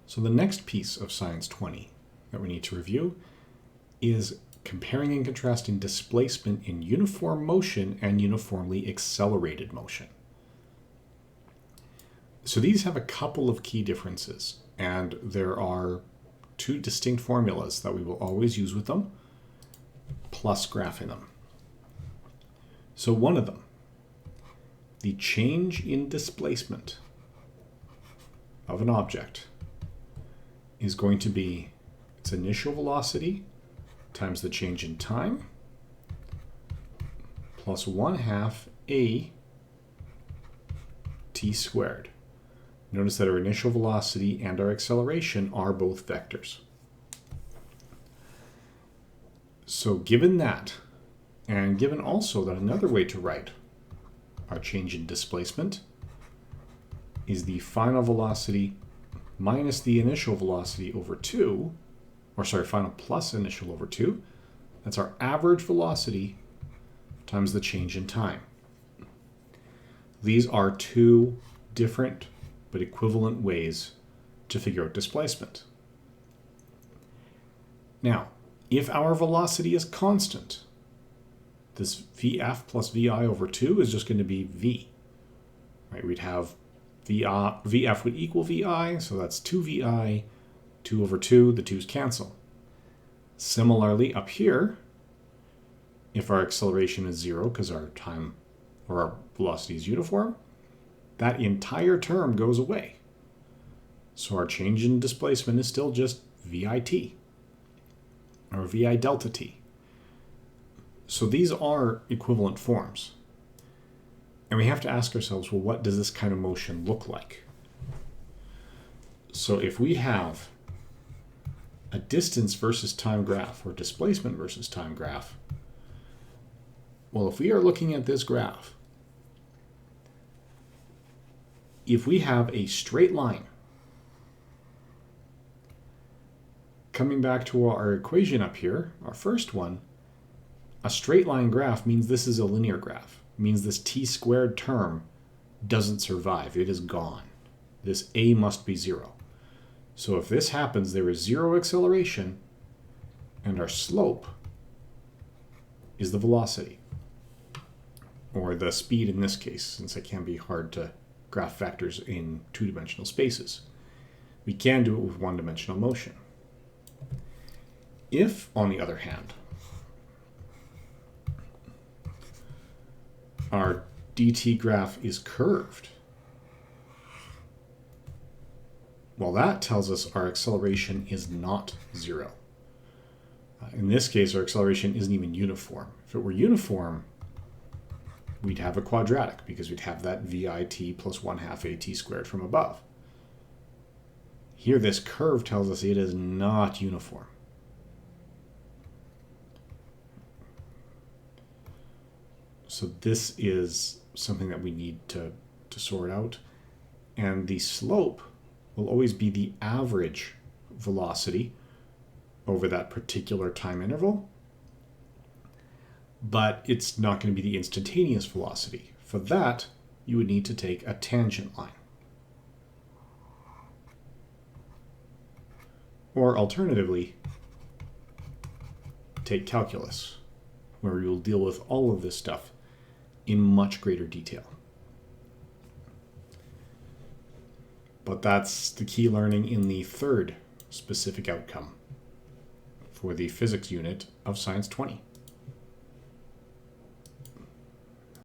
So the next piece of Science 20 that we need to review is comparing and contrasting displacement in uniform motion and uniformly accelerated motion. So these have a couple of key differences, and there are two distinct formulas that we will always use with them, plus graphing them. So one of them, the change in displacement of an object, is going to be its initial velocity times the change in time plus 1/2 a t squared. Notice that our initial velocity and our acceleration are both vectors. So given that, and given also that another way to write our change in displacement is the final velocity minus the initial velocity over 2, or sorry, final plus initial over 2. That's our average velocity times the change in time. These are two different but equivalent ways to figure out displacement. Now, if our velocity is constant, this Vf plus Vi over 2 is just going to be V. Right? We'd have Vf would equal Vi, so that's 2Vi, 2 over 2, the 2's cancel. Similarly, up here, if our acceleration is 0 because our time or our velocity is uniform, that entire term goes away. So our change in displacement is still just VIT, or Vi delta t. So these are equivalent forms. And we have to ask ourselves, well, what does this kind of motion look like? So if we have a distance versus time graph, or displacement versus time graph, well, if we are looking at this graph, if we have a straight line, coming back to our equation up here, our first one, a straight line graph means this is a linear graph. It means this t squared term doesn't survive. It is gone. This a must be 0. So if this happens, there is 0 acceleration, and our slope is the velocity, or the speed in this case, since it can be hard to graph vectors in two-dimensional spaces. We can do it with one-dimensional motion. If, on the other hand, our dt graph is curved, well, that tells us our acceleration is not 0. In this case, our acceleration isn't even uniform. If it were uniform, we'd have a quadratic because we'd have that VIT plus 1/2 AT squared from above. Here, this curve tells us it is not uniform. So this is something that we need to sort out. And the slope will always be the average velocity over that particular time interval, but it's not going to be the instantaneous velocity. For that, you would need to take a tangent line. Or alternatively, take calculus, where you'll deal with all of this stuff in much greater detail. But that's the key learning in the third specific outcome for the physics unit of Science 20.